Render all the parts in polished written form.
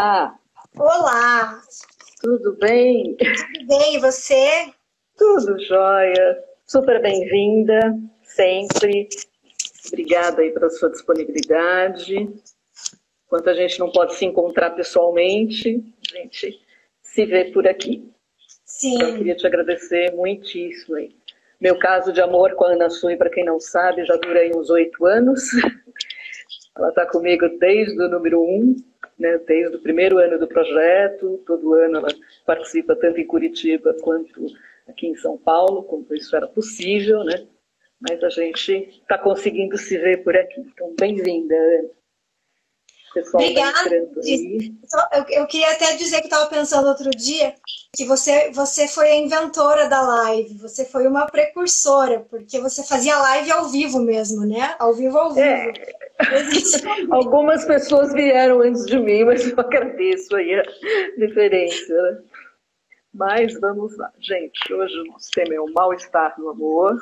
Olá, Olá, tudo bem? tudo bem? E você? Tudo jóia. Super bem-vinda, sempre. Obrigada aí pela sua disponibilidade. Enquanto a gente não pode se encontrar pessoalmente, a gente se vê por aqui. Então, eu Sim. queria te agradecer muitíssimo aí. Meu caso de amor com a Ana Sui, para quem não sabe, já dura aí uns 8 anos. Ela está comigo desde o número 1, né, desde o primeiro ano do projeto. Todo ano ela participa tanto em Curitiba quanto aqui em São Paulo, como isso era possível, né? Mas a gente está conseguindo se ver por aqui. Então, bem-vinda, Ana. O pessoal está Obrigada. entrando aí. Eu queria até dizer que estava pensando outro dia que você foi a inventora da live, você foi uma precursora, porque você fazia live ao vivo mesmo, né? Ao vivo, ao vivo. Algumas pessoas vieram antes de mim, mas eu agradeço aí a diferença, né? Mas vamos lá. Gente, hoje o nosso tema é o mal-estar no amor.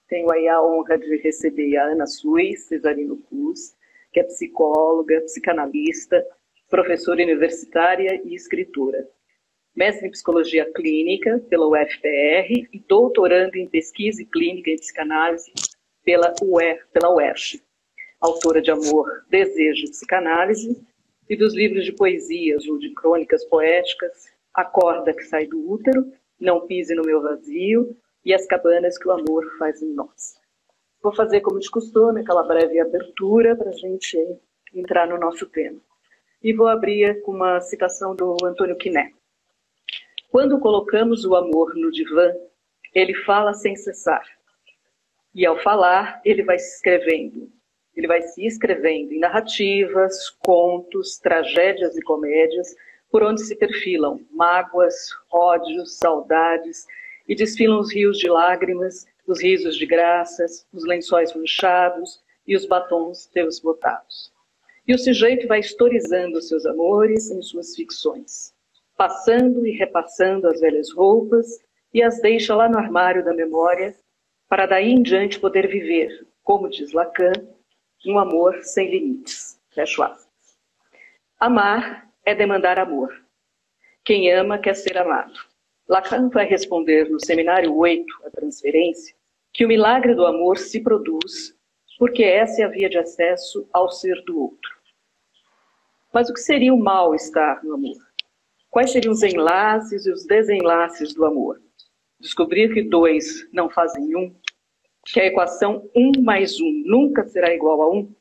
Tenho aí a honra de receber a Ana Sui Cesarino Cruz, que é psicóloga, psicanalista, professora universitária e escritora. Mestre em Psicologia Clínica pela UFPR e doutorando em Pesquisa e Clínica em Psicanálise pela UERJ. Autora de Amor, Desejo e Psicanálise e dos livros de poesias ou de crônicas poéticas A Corda que Sai do Útero, Não Pise no Meu Vazio e As Cabanas que o Amor Faz em Nós. Vou fazer como de costume, aquela breve abertura para a gente entrar no nosso tema. E vou abrir com uma citação do Antônio Quiné. Quando colocamos o amor no divã, ele fala sem cessar. E ao falar, ele vai se escrevendo em narrativas, contos, tragédias e comédias, por onde se perfilam mágoas, ódios, saudades, e desfilam os rios de lágrimas, os risos de graças, os lençóis manchados e os batons desbotados. E o sujeito vai historizando seus amores em suas ficções, passando e repassando as velhas roupas e as deixa lá no armário da memória, para daí em diante poder viver, como diz Lacan, um amor sem limites. Fecho aspas. Amar é demandar amor. Quem ama quer ser amado. Lacan vai responder no seminário 8, a transferência, que o milagre do amor se produz porque essa é a via de acesso ao ser do outro. Mas o que seria o mal-estar no amor? Quais seriam os enlaces e os desenlaces do amor? Descobrir que 2 não fazem 1, que a equação 1 mais 1 nunca será igual a 1,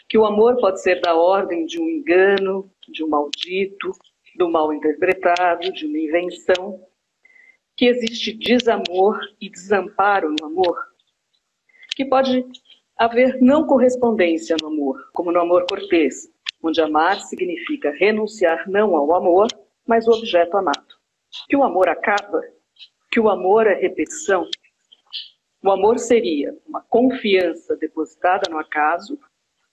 que o amor pode ser da ordem de um engano, de um maldito, do mal interpretado, de uma invenção, que existe desamor e desamparo no amor, que pode haver não correspondência no amor, como no amor cortês, onde amar significa renunciar não ao amor, mas ao objeto amado. Que o amor acaba, que o amor é repetição. O amor seria uma confiança depositada no acaso,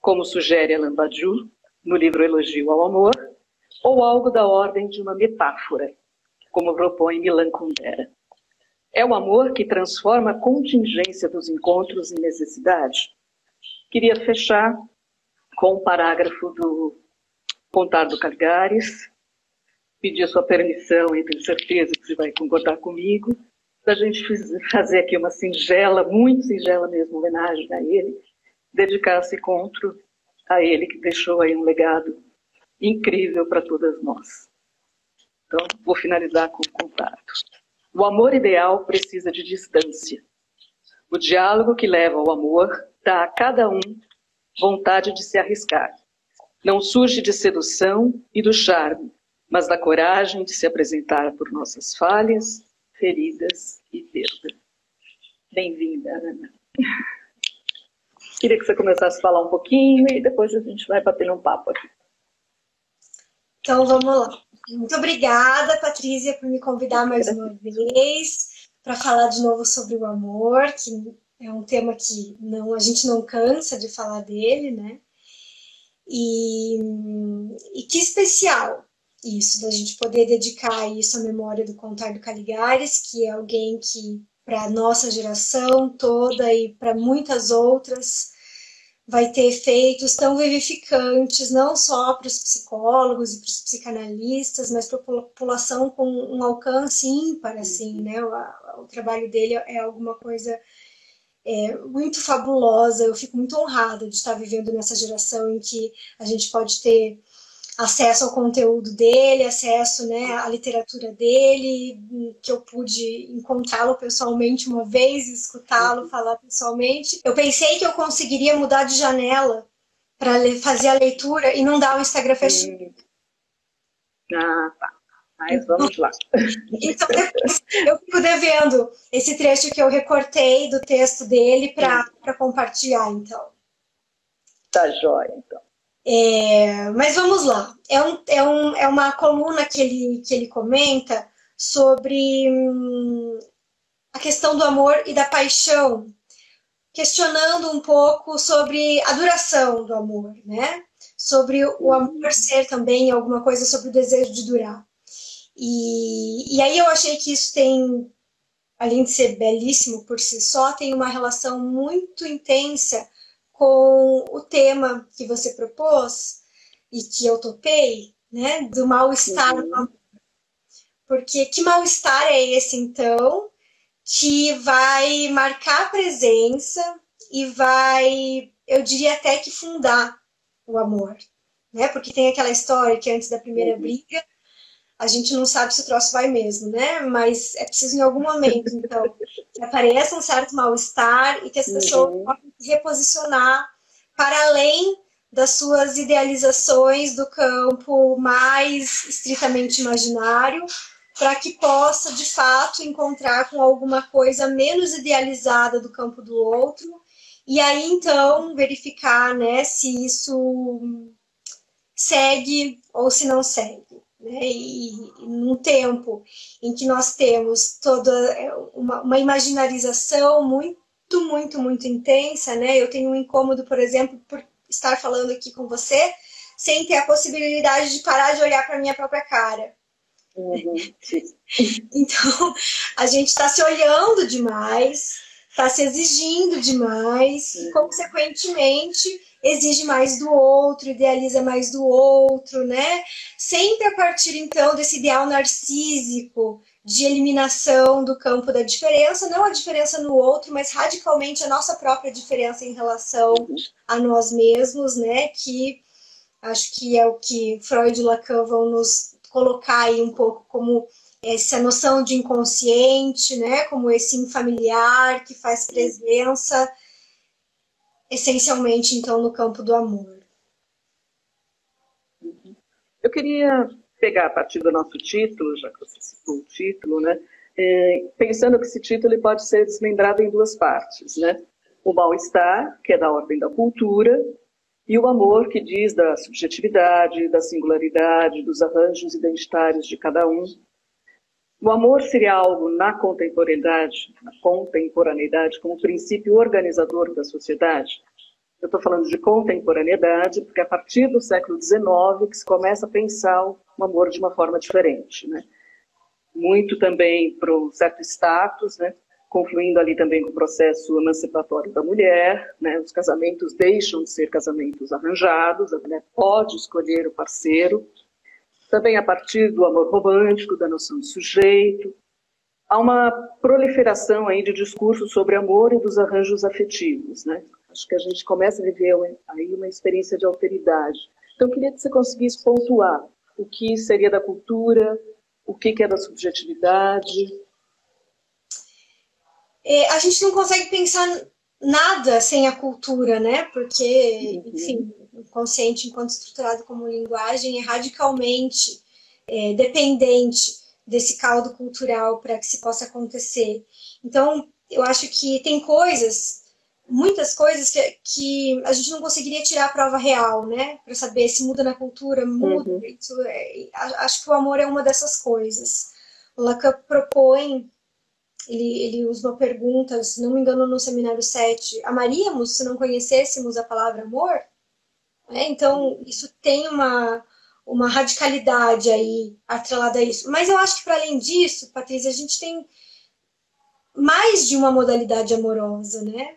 como sugere Alain Badiou no livro Elogio ao Amor, ou algo da ordem de uma metáfora, como propõe Milan Kundera. É o amor que transforma a contingência dos encontros em necessidade. Queria fechar com um parágrafo do Contar Caligares, pedir a sua permissão e tenho certeza que você vai concordar comigo, da gente fazer aqui uma singela, muito singela mesmo, homenagem a ele, dedicar esse encontro a ele, que deixou aí um legado incrível para todas nós. Então, vou finalizar com o contato. O amor ideal precisa de distância. O diálogo que leva ao amor dá a cada um vontade de se arriscar. Não surge de sedução e do charme, mas da coragem de se apresentar por nossas falhas, feridas e perda. Bem-vinda, Ana. Queria que você começasse a falar um pouquinho e depois a gente vai batendo um papo aqui. Então, vamos lá. Muito obrigada, Patrícia, por me convidar mais uma vez para falar de novo sobre o amor, que é um tema que a gente não cansa de falar dele, né? E que especial isso, da gente poder dedicar isso à memória do Contar Caligares, que é alguém que, para a nossa geração toda e para muitas outras, vai ter efeitos tão vivificantes, não só para os psicólogos e para os psicanalistas, mas para a população com um alcance ímpar, assim, né? O trabalho dele é alguma coisa muito fabulosa. Eu fico muito honrada de estar vivendo nessa geração em que a gente pode ter acesso ao conteúdo dele, acesso, né, à literatura dele, que eu pude encontrá-lo pessoalmente uma vez, escutá-lo falar pessoalmente. Eu pensei que eu conseguiria mudar de janela para fazer a leitura e não dar o Instagram fechado. Ah, tá. Mas vamos lá. Então, depois eu fico devendo esse trecho que eu recortei do texto dele para compartilhar, então. Tá jóia, então. Mas vamos lá. É uma coluna que ele comenta sobre a questão do amor e da paixão, questionando um pouco sobre a duração do amor, né? Sobre o amor ser também alguma coisa sobre o desejo de durar. E aí eu achei que isso tem, além de ser belíssimo por si só, tem uma relação muito intensa com o tema que você propôs e que eu topei, né, do mal-estar no amor. Porque que mal-estar é esse, então, que vai marcar a presença e vai, eu diria até que fundar o amor, né? Porque tem aquela história que antes da primeira briga, a gente não sabe se o troço vai mesmo, né? Mas é preciso em algum momento, então, que apareça um certo mal-estar e que as pessoas possam se reposicionar para além das suas idealizações do campo mais estritamente imaginário, para que possa, de fato, encontrar com alguma coisa menos idealizada do campo do outro, e aí, então, verificar, né, se isso segue ou se não segue. Né? E num tempo em que nós temos toda uma imaginarização muito intensa, né? Eu tenho um incômodo, por exemplo, por estar falando aqui com você, sem ter a possibilidade de parar de olhar para a minha própria cara. Então, a gente está se olhando demais, está se exigindo demais, e, consequentemente, exige mais do outro, idealiza mais do outro, né? Sempre a partir, então, desse ideal narcísico de eliminação do campo da diferença, não a diferença no outro, mas radicalmente a nossa própria diferença em relação a nós mesmos, né? Que acho que é o que Freud e Lacan vão nos colocar aí um pouco como essa noção de inconsciente, né? Como esse infamiliar que faz presença essencialmente, então, no campo do amor. Eu queria pegar a partir do nosso título, já que você citou o título, né? Pensando que esse título ele pode ser desmembrado em duas partes, né? O mal-estar, que é da ordem da cultura, e o amor, que diz da subjetividade, da singularidade, dos arranjos identitários de cada um. O amor seria algo na contemporaneidade como princípio organizador da sociedade. Eu estou falando de contemporaneidade, porque a partir do século XIX que se começa a pensar o amor de uma forma diferente, né? Muito também para um certo status, né? Confluindo ali também com o processo emancipatório da mulher, né? Os casamentos deixam de ser casamentos arranjados, a mulher pode escolher o parceiro. Também a partir do amor romântico, da noção de sujeito. Há uma proliferação aí de discursos sobre amor e dos arranjos afetivos, né? Acho que a gente começa a viver aí uma experiência de alteridade. Então, eu queria que você conseguisse pontuar o que seria da cultura, o que é da subjetividade. A gente não consegue pensar nada sem a cultura, né? Porque, enfim, o consciente, enquanto estruturado como linguagem, é radicalmente dependente desse caldo cultural para que se possa acontecer. Então, eu acho que tem coisas, muitas coisas que a gente não conseguiria tirar a prova real, né? Para saber se muda na cultura, muda. Isso acho que o amor é uma dessas coisas. O Lacan propõe, ele usa uma pergunta, se não me engano, no seminário 7, amaríamos se não conhecêssemos a palavra amor? Então, isso tem uma radicalidade aí atrelada a isso. Mas eu acho que, para além disso, Patrícia, a gente tem mais de uma modalidade amorosa, né?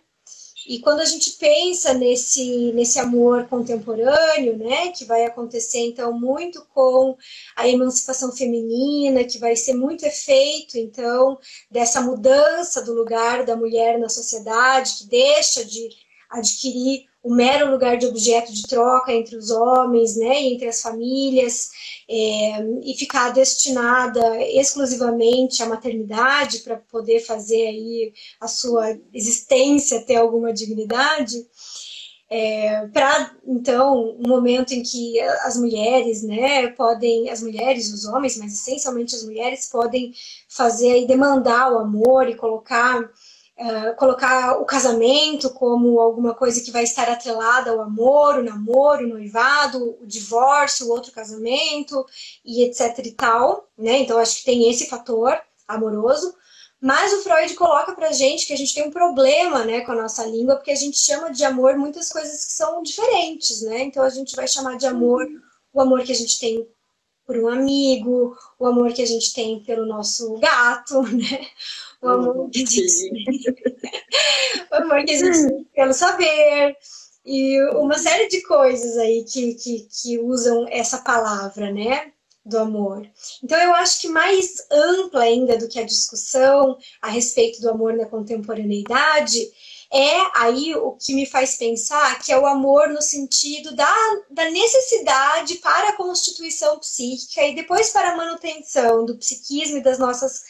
E quando a gente pensa nesse amor contemporâneo, né, que vai acontecer então muito com a emancipação feminina, que vai ser muito efeito então dessa mudança do lugar da mulher na sociedade, que deixa de adquirir o mero lugar de objeto de troca entre os homens, né, entre as famílias, e ficar destinada exclusivamente à maternidade para poder fazer aí a sua existência ter alguma dignidade, para então um momento em que as mulheres, né, podem, as mulheres e os homens, mas essencialmente as mulheres podem fazer e demandar o amor e colocar o casamento como alguma coisa que vai estar atrelada ao amor, o namoro, o noivado, o divórcio, o outro casamento, e etc e tal, né? Então, acho que tem esse fator amoroso. Mas o Freud coloca pra gente que a gente tem um problema, né, com a nossa língua, porque a gente chama de amor muitas coisas que são diferentes, né? Então, a gente vai chamar de amor o amor que a gente tem por um amigo, o amor que a gente tem pelo nosso gato, né? O amor que a gente o amor que a gente tem pelo saber, e uma série de coisas aí que usam essa palavra, né, do amor. Então eu acho que mais ampla ainda do que a discussão a respeito do amor na contemporaneidade é aí o que me faz pensar que é o amor no sentido da necessidade para a constituição psíquica e depois para a manutenção do psiquismo e das nossas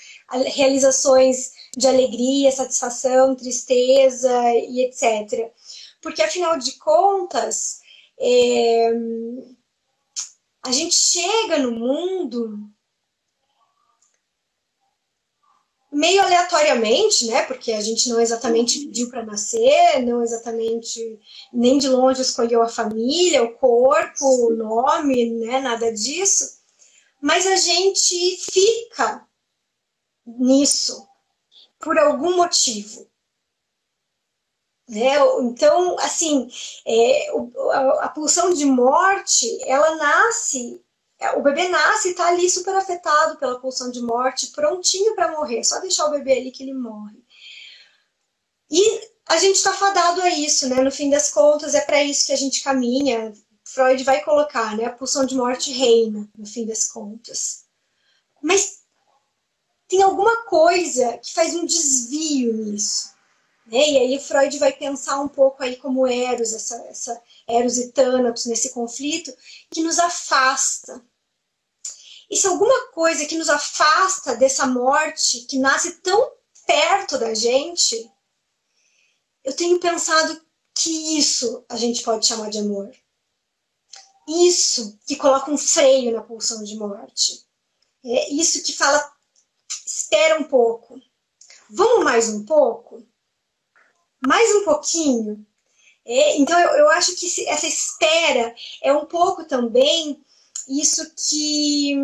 realizações de alegria, satisfação, tristeza e etc. Porque, afinal de contas, a gente chega no mundo meio aleatoriamente, né? Porque a gente não exatamente pediu para nascer, não exatamente, nem de longe escolheu a família, o corpo, o nome, né? Nada disso. Mas a gente fica nisso por algum motivo. Né? Então, assim, a pulsão de morte, ela nasce, o bebê nasce e está ali super afetado pela pulsão de morte, prontinho para morrer, só deixar o bebê ali que ele morre. E a gente está fadado a isso, né? No fim das contas, é para isso que a gente caminha. Freud vai colocar, né? A pulsão de morte reina, no fim das contas. Mas tem alguma coisa que faz um desvio nisso. Né? E aí Freud vai pensar um pouco aí como Eros, essa Eros e Thanatos nesse conflito, que nos afasta. E se alguma coisa que nos afasta dessa morte, que nasce tão perto da gente, eu tenho pensado que isso a gente pode chamar de amor. Isso que coloca um freio na pulsão de morte. É isso que fala, espera um pouco. Vamos mais um pouco? Mais um pouquinho. Então, eu acho que essa espera é um pouco também isso que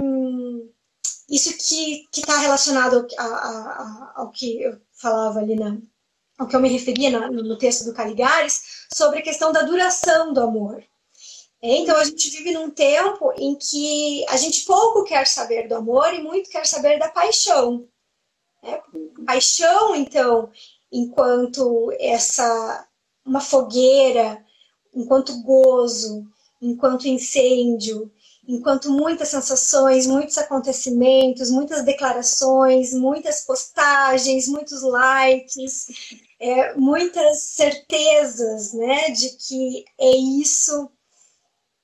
está relacionado ao que eu falava ali, ao que eu me referia no texto do Caligares, sobre a questão da duração do amor. Então, a gente vive num tempo em que a gente pouco quer saber do amor e muito quer saber da paixão. Paixão, então, enquanto uma fogueira, enquanto gozo, enquanto incêndio, enquanto muitas sensações, muitos acontecimentos, muitas declarações, muitas postagens, muitos likes, muitas certezas, né, de que é isso.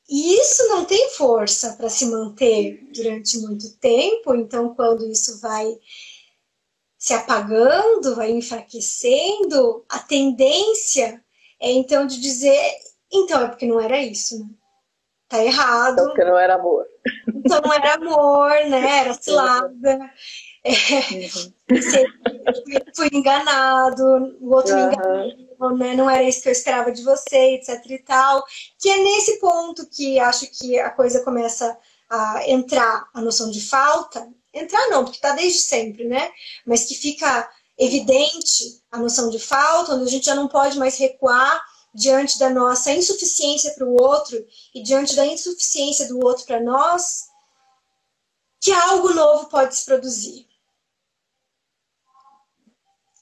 E isso não tem força para se manter durante muito tempo, então quando isso vai se apagando, vai enfraquecendo, a tendência é então de dizer, então é porque não era isso, né? Tá errado. Então porque não era amor. Então não era amor, né? Era cilada. Fui enganado, o outro me enganou, né? Não era isso que eu esperava de você, etc e tal. Que é nesse ponto que acho que a coisa começa a entrar a noção de falta. Entrar não, porque está desde sempre, né? Mas que fica evidente a noção de falta, onde a gente já não pode mais recuar diante da nossa insuficiência para o outro e diante da insuficiência do outro para nós, que algo novo pode se produzir.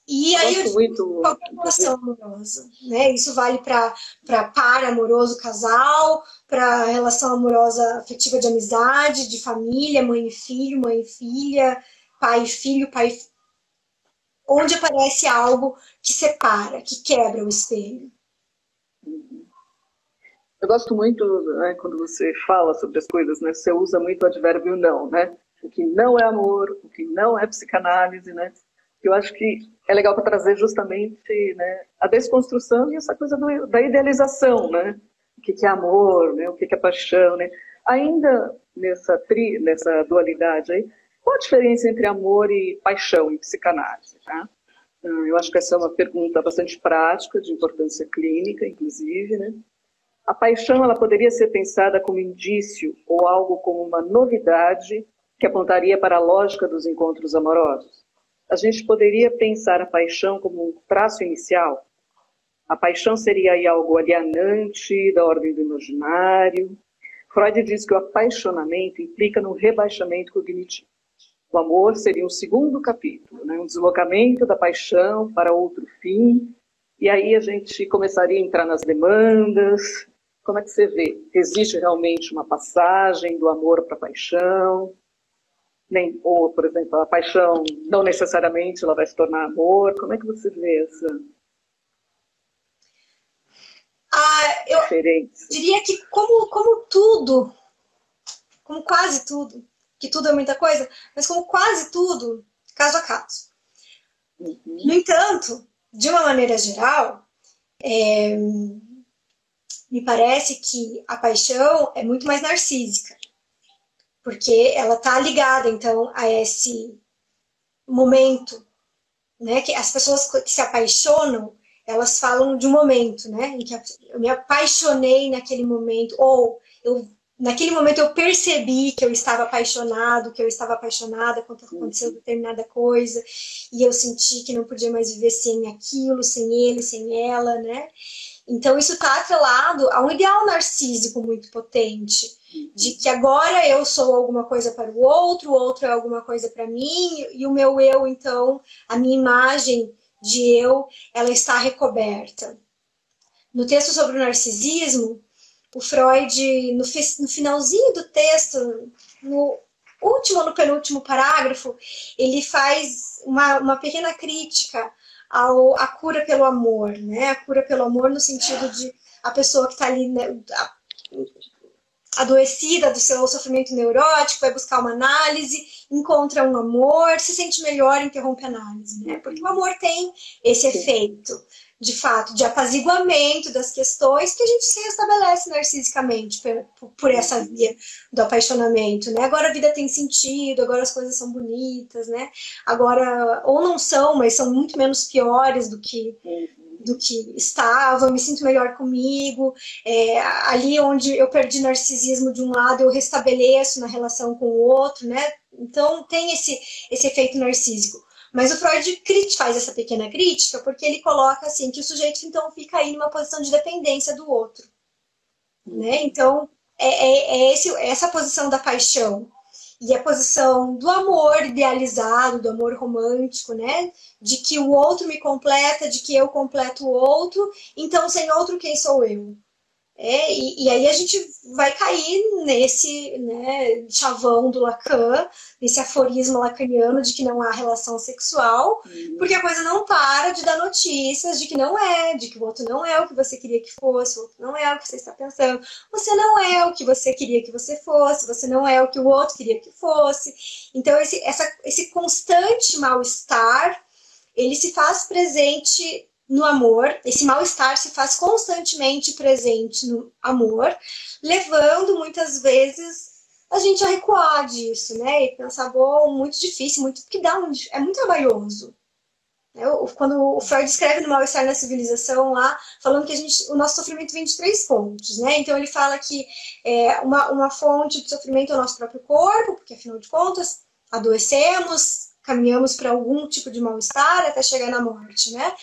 E Eu aí eu gosto digo muito qualquer relação amorosa, né? Isso vale para par amoroso, casal, para relação amorosa afetiva de amizade, de família, mãe e filha, pai e filho, onde aparece algo que separa, que quebra o espelho. Eu gosto muito, né, quando você fala sobre as coisas, né, você usa muito o advérbio não, né? O que não é amor, o que não é psicanálise, né? Eu acho que é legal para trazer justamente, né, a desconstrução e essa coisa da idealização, né? O que é amor, né? O que é paixão, né? Ainda nessa dualidade aí, qual a diferença entre amor e paixão em psicanálise, tá? Eu acho que essa é uma pergunta bastante prática, de importância clínica, inclusive, né? A paixão ela poderia ser pensada como indício ou algo como uma novidade que apontaria para a lógica dos encontros amorosos. A gente poderia pensar a paixão como um traço inicial. A paixão seria aí algo alienante, da ordem do imaginário. Freud diz que o apaixonamento implica no rebaixamento cognitivo. O amor seria um segundo capítulo, né? Um deslocamento da paixão para outro fim. E aí a gente começaria a entrar nas demandas. Como é que você vê? Existe realmente uma passagem do amor para a paixão? Ou, por exemplo, a paixão não necessariamente ela vai se tornar amor. Como é que você vê essa Eu diferença? diria que como tudo, como quase tudo, que tudo é muita coisa, mas como quase tudo, caso a caso. No entanto, de uma maneira geral, me parece que a paixão é muito mais narcísica, porque ela está ligada, então, a esse momento, né? Que as pessoas que se apaixonam, elas falam de um momento, né? Em que eu me apaixonei naquele momento, ou naquele momento eu percebi que eu estava apaixonado, que eu estava apaixonada quando aconteceu determinada coisa, e eu senti que não podia mais viver sem aquilo, sem ele, sem ela, né? Então, isso está atrelado a um ideal narcísico muito potente, de que agora eu sou alguma coisa para o outro é alguma coisa para mim, e o meu eu, então, a minha imagem de eu, ela está recoberta. No texto sobre o narcisismo, o Freud, no finalzinho do texto, no último ou no penúltimo parágrafo, ele faz uma pequena crítica à cura pelo amor, né? A cura pelo amor no sentido de a pessoa que está ali, né, adoecida do seu sofrimento neurótico, vai buscar uma análise, encontra um amor, se sente melhor, interrompe a análise, né? Porque o amor tem esse efeito, de fato, de apaziguamento das questões que a gente se restabelece narcisicamente por essa via do apaixonamento, né? Agora a vida tem sentido, agora as coisas são bonitas, né? Agora, ou não são, mas são muito menos piores do que estava, eu me sinto melhor comigo, ali onde eu perdi narcisismo de um lado, eu restabeleço na relação com o outro, né? Então tem esse efeito narcísico. Mas o Freud faz essa pequena crítica porque ele coloca assim que o sujeito então fica aí numa posição de dependência do outro, né? Então essa posição da paixão e a posição do amor idealizado, do amor romântico, né? De que o outro me completa, de que eu completo o outro, então sem outro quem sou eu? E aí a gente vai cair nesse, né, chavão do Lacan, nesse aforismo lacaniano de que não há relação sexual, porque a coisa não para de dar notícias de que não é, de que o outro não é o que você queria que fosse, o outro não é o que você está pensando, você não é o que você queria que você fosse, você não é o que o outro queria que fosse. Então esse constante mal-estar, ele se faz presente no amor, esse mal-estar se faz constantemente presente no amor, levando muitas vezes a gente a recuar disso, né? E pensar, bom, muito difícil, porque é muito trabalhoso. Quando o Freud escreve no Mal-Estar na Civilização lá, falando que o nosso sofrimento vem de 3 fontes, né? Então ele fala que uma fonte de sofrimento é o nosso próprio corpo, porque afinal de contas adoecemos, caminhamos para algum tipo de mal-estar até chegar na morte, né?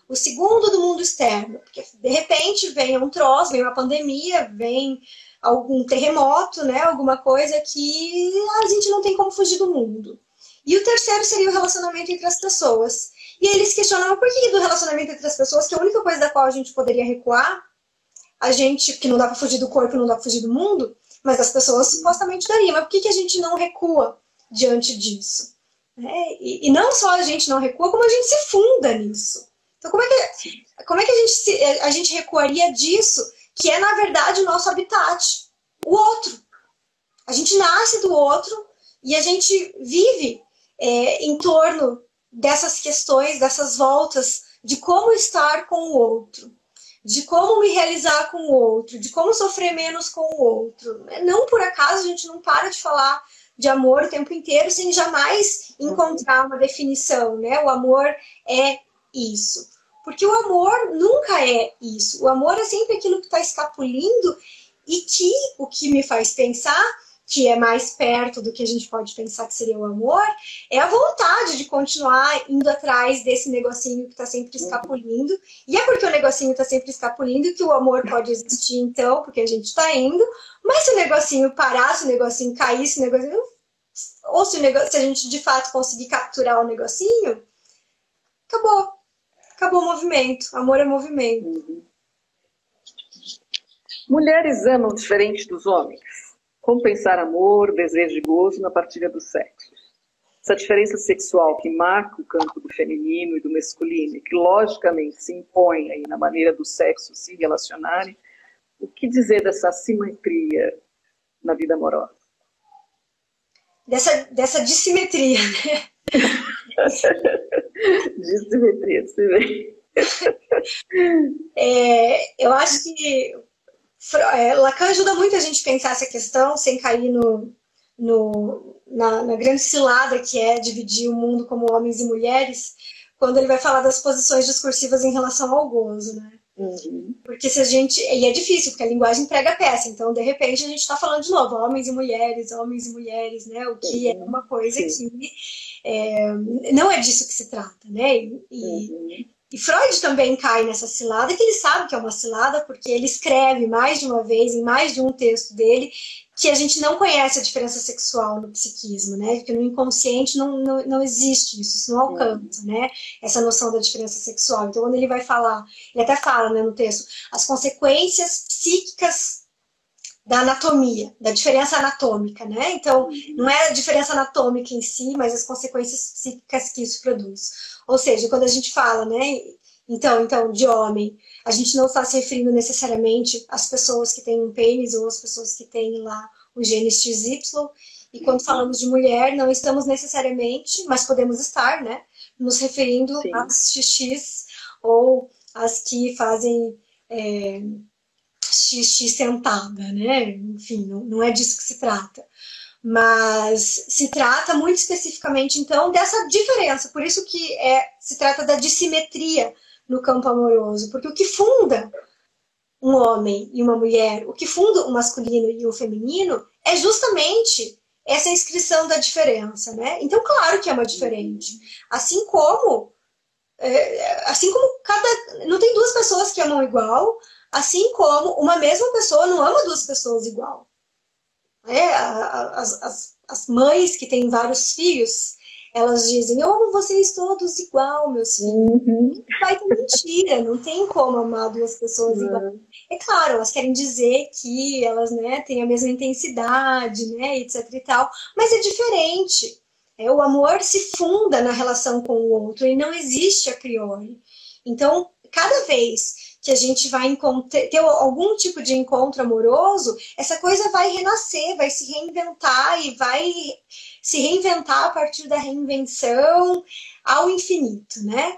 O segundo do mundo externo, porque de repente vem um troço, vem uma pandemia, vem algum terremoto, né? Alguma coisa que a gente não tem como fugir do mundo. E o terceiro seria o relacionamento entre as pessoas. E aí eles questionavam por que do relacionamento entre as pessoas, que a única coisa da qual a gente poderia recuar, a gente, que não dá para fugir do corpo, não dá para fugir do mundo, mas as pessoas supostamente dariam. Mas por que a gente não recua diante disso? E não só a gente não recua, como a gente se funda nisso. Então, como é que a gente recuaria disso, que é, na verdade, o nosso habitat? O outro. A gente nasce do outro e a gente vive em torno dessas questões, dessas voltas, de como estar com o outro, de como me realizar com o outro, de como sofrer menos com o outro. Não por acaso a gente não para de falar de amor o tempo inteiro sem jamais encontrar uma definição, né? O amor é isso. Porque o amor nunca é isso. O amor é sempre aquilo que está escapulindo e que o que me faz pensar, que é mais perto do que a gente pode pensar que seria o amor, é a vontade de continuar indo atrás desse negocinho que está sempre escapulindo. E é porque o negocinho está sempre escapulindo que o amor pode existir, então, porque a gente está indo. Mas se o negocinho parar, se o negocinho cair, se o negocinho... ou se a gente de fato conseguir capturar o negocinho, acabou. Acabou o movimento. Amor é movimento. Mulheres amam diferente dos homens. Como pensar amor, desejo e gozo na partilha dos sexos? Essa diferença sexual que marca o campo do feminino e do masculino e que logicamente se impõe aí na maneira dos sexos se relacionarem, o que dizer dessa assimetria na vida amorosa? Dessa dissimetria, né? Dissimetria, você vê. Eu acho que Lacan ajuda muito a gente a pensar essa questão sem cair na grande cilada que é dividir o mundo como homens e mulheres, quando ele vai falar das posições discursivas em relação ao gozo, né? Porque se a gente... E é difícil, porque a linguagem prega a peça, então de repente a gente está falando de novo homens e mulheres, né? O que é uma coisa que não é disso que se trata, né? E Freud também cai nessa cilada, que ele sabe que é uma cilada, porque ele escreve mais de uma vez, em mais de um texto dele, que a gente não conhece a diferença sexual no psiquismo, né? Que no inconsciente não existe isso não alcança, né? Essa noção da diferença sexual. Então, quando ele vai falar, ele até fala, né, no texto, as consequências psíquicas da anatomia, da diferença anatômica, né? Então, não é a diferença anatômica em si, mas as consequências psíquicas que isso produz. Ou seja, quando a gente fala, né, então, de homem, a gente não está se referindo necessariamente às pessoas que têm um pênis ou às pessoas que têm lá o gene XY. E quando falamos de mulher, não estamos necessariamente, mas podemos estar, né, nos referindo às XX ou às que fazem XX sentada, né? Enfim, não é disso que se trata. Mas se trata muito especificamente, então, dessa diferença. Por isso que se trata da dissimetria no campo amoroso. Porque o que funda um homem e uma mulher, o que funda o masculino e o feminino, é justamente essa inscrição da diferença, né? Então, claro que é uma diferente. Assim como não tem duas pessoas que amam igual, assim como uma mesma pessoa não ama duas pessoas igual. As mães que têm vários filhos, elas dizem, eu amo vocês todos igual, meus filhos. Vai ter mentira, não tem como amar duas pessoas igual. É claro, elas querem dizer que elas, né, têm a mesma intensidade, né, etc e tal, mas é diferente. O amor se funda na relação com o outro e não existe a priori. Então, cada vez que a gente vai ter algum tipo de encontro amoroso, essa coisa vai renascer, vai se reinventar e vai se reinventar a partir da reinvenção ao infinito, né?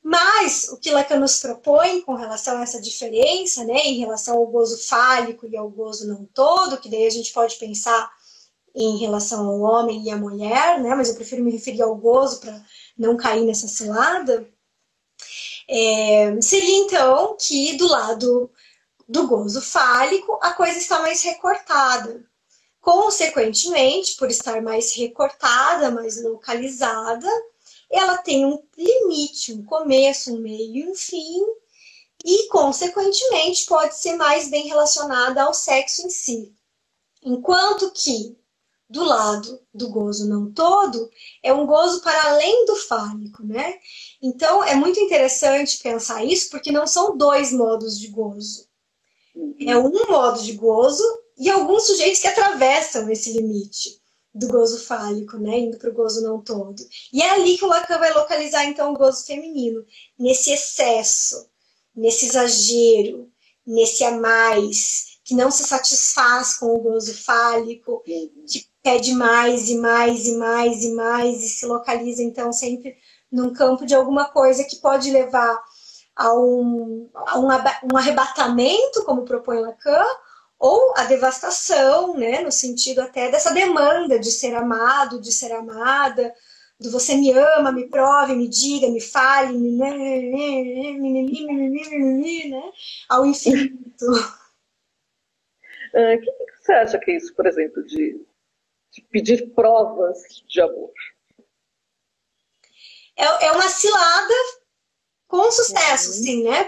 Mas o que Lacan nos propõe com relação a essa diferença, né, em relação ao gozo fálico e ao gozo não todo, que daí a gente pode pensar em relação ao homem e à mulher, né, mas eu prefiro me referir ao gozo para não cair nessa cilada, seria então que do lado do gozo fálico a coisa está mais recortada. Consequentemente, por estar mais recortada, mais localizada, ela tem um limite, um começo, um meio e um fim, e, consequentemente, pode ser mais bem relacionada ao sexo em si. Enquanto que do lado do gozo não todo, é um gozo para além do fálico, né? Então, é muito interessante pensar isso, porque não são dois modos de gozo. É um modo de gozo e alguns sujeitos que atravessam esse limite do gozo fálico, né? Indo para o gozo não todo. E é ali que o Lacan vai localizar, então, o gozo feminino. Nesse excesso, nesse exagero, nesse a mais, que não se satisfaz com o gozo fálico, que pede mais e mais e mais e mais, e se localiza, então, sempre num campo de alguma coisa que pode levar a um arrebatamento, como propõe Lacan, ou a devastação, né, no sentido até dessa demanda de ser amado, de ser amada, do você me ama, me prove, me diga, me fale, né, ao infinito. O que você acha que é isso, por exemplo, de pedir provas de amor? É uma cilada com sucesso, sim, né?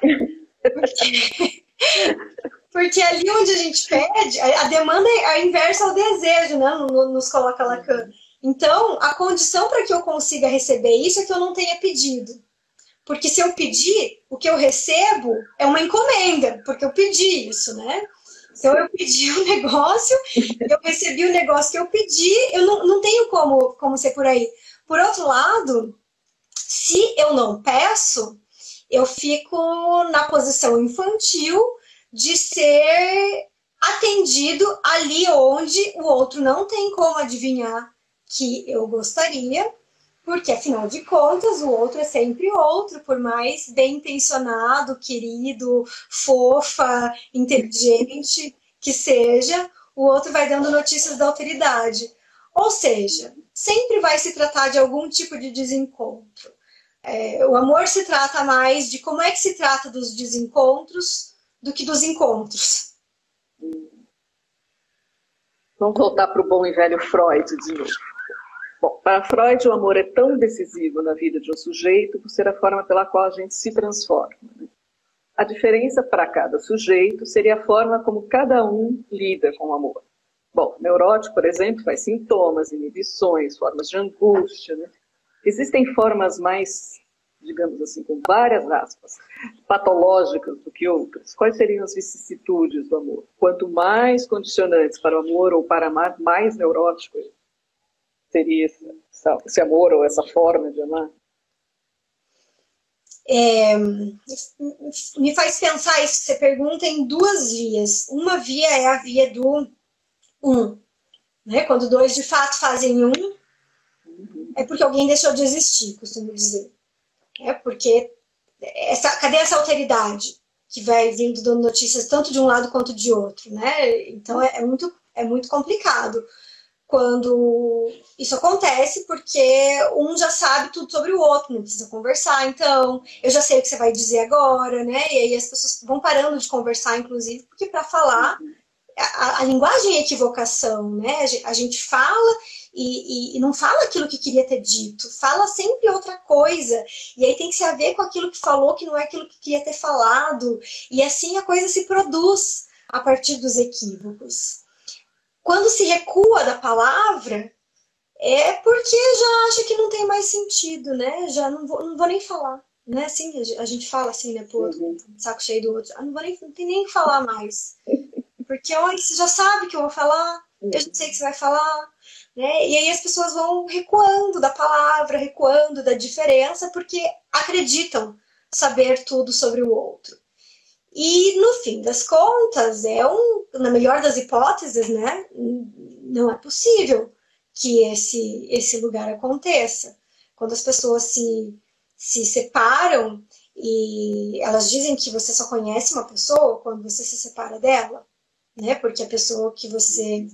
Porque ali onde a gente pede, a demanda é a inversa ao desejo, né? Nos coloca Lacan. Então, a condição para que eu consiga receber isso é que eu não tenha pedido. Porque se eu pedir, o que eu recebo é uma encomenda, porque eu pedi isso, né? Então, eu pedi um negócio, eu recebi o negócio que eu pedi, eu não tenho como ser por aí. Por outro lado, se eu não peço, eu fico na posição infantil de ser atendido ali onde o outro não tem como adivinhar que eu gostaria, porque, afinal de contas, o outro é sempre outro, por mais bem intencionado, querido, fofa, inteligente que seja, o outro vai dando notícias da alteridade. Ou seja, sempre vai se tratar de algum tipo de desencontro. O amor se trata mais de como é que se trata dos desencontros do que dos encontros. Vamos voltar para o bom e velho Freud de novo. Bom, para Freud, o amor é tão decisivo na vida de um sujeito por ser a forma pela qual a gente se transforma. A diferença para cada sujeito seria a forma como cada um lida com o amor. Bom, neurótico, por exemplo, faz sintomas, inibições, formas de angústia, né? Existem formas mais, digamos assim, com várias aspas, patológicas do que outras. Quais seriam as vicissitudes do amor? Quanto mais condicionantes para o amor ou para amar, mais neurótico seria esse amor ou essa forma de amar? Me faz pensar isso que você pergunta em duas vias. Uma via é a via do um, né? Quando dois de fato fazem um, é porque alguém deixou de existir, costumo dizer. Porque cadê essa alteridade que vai vindo dando notícias tanto de um lado quanto de outro, né? Então é muito complicado quando isso acontece, porque um já sabe tudo sobre o outro, não precisa conversar, então eu já sei o que você vai dizer agora, né? E aí as pessoas vão parando de conversar, inclusive, porque para falar a linguagem é equivocação, né? A gente fala e não fala aquilo que queria ter dito, fala sempre outra coisa, e aí tem que se haver com aquilo que falou, que não é aquilo que queria ter falado, e assim a coisa se produz a partir dos equívocos. Quando se recua da palavra, é porque já acha que não tem mais sentido, né? Já não vou nem falar, né? Assim, a gente fala assim, né, pro outro, saco cheio do outro, não tem nem que falar mais. Porque olha, você já sabe que eu vou falar, eu já sei que você vai falar, né? E aí as pessoas vão recuando da palavra, recuando da diferença, porque acreditam saber tudo sobre o outro. E no fim das contas, na melhor das hipóteses, né? Não é possível que esse lugar aconteça. Quando as pessoas se separam e elas dizem que você só conhece uma pessoa quando você se separa dela, né? Porque a pessoa que você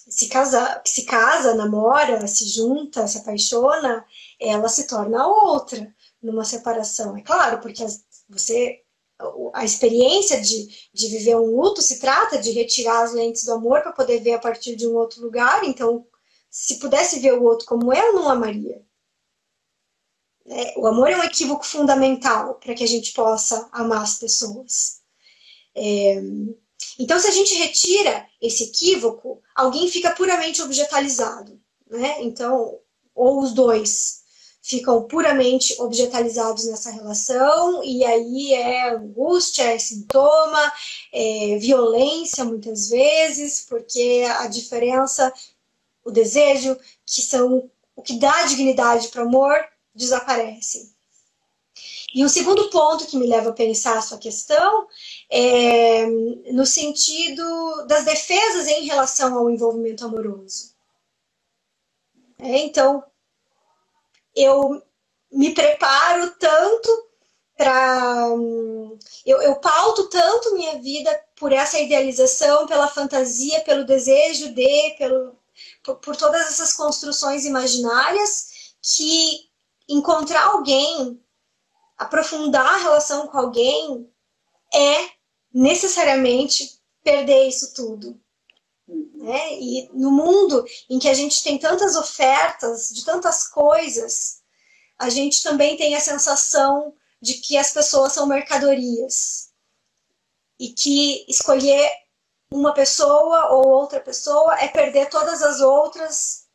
se casa, namora, se junta, se apaixona, ela se torna outra numa separação. É claro, porque a experiência de viver um luto se trata de retirar as lentes do amor para poder ver a partir de um outro lugar. Então, se pudesse ver o outro como eu, não amaria. O amor é um equívoco fundamental para que a gente possa amar as pessoas. Então, se a gente retira esse equívoco, alguém fica puramente objetalizado, né? Então, ou os dois ficam puramente objetalizados nessa relação, e aí é angústia, é sintoma, é violência muitas vezes, porque a diferença, o desejo, que são o que dá dignidade para o amor, desaparecem. E um segundo ponto que me leva a pensar a sua questão é no sentido das defesas em relação ao envolvimento amoroso. Então, eu me preparo tanto para... Eu pauto tanto minha vida por essa idealização, pela fantasia, pelo desejo de, por todas essas construções imaginárias, que encontrar alguém, aprofundar a relação com alguém, é necessariamente perder isso tudo. Né? E no mundo em que a gente tem tantas ofertas de tantas coisas, a gente também tem a sensação de que as pessoas são mercadorias e que escolher uma pessoa ou outra pessoa é perder todas as outras,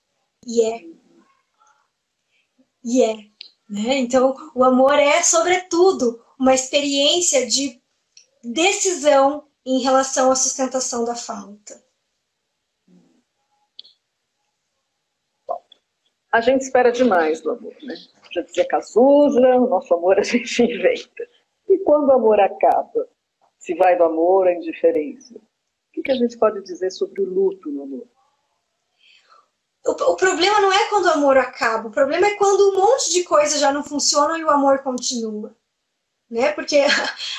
e é. Né? Então, o amor é, sobretudo, uma experiência de decisão em relação à sustentação da falta. A gente espera demais do amor, né? Já dizia Cazuza, o nosso amor a gente inventa. E quando o amor acaba? Se vai do amor à indiferença? O que a gente pode dizer sobre o luto no amor? O problema não é quando o amor acaba, o problema é quando um monte de coisas já não funcionam e o amor continua. Né? Porque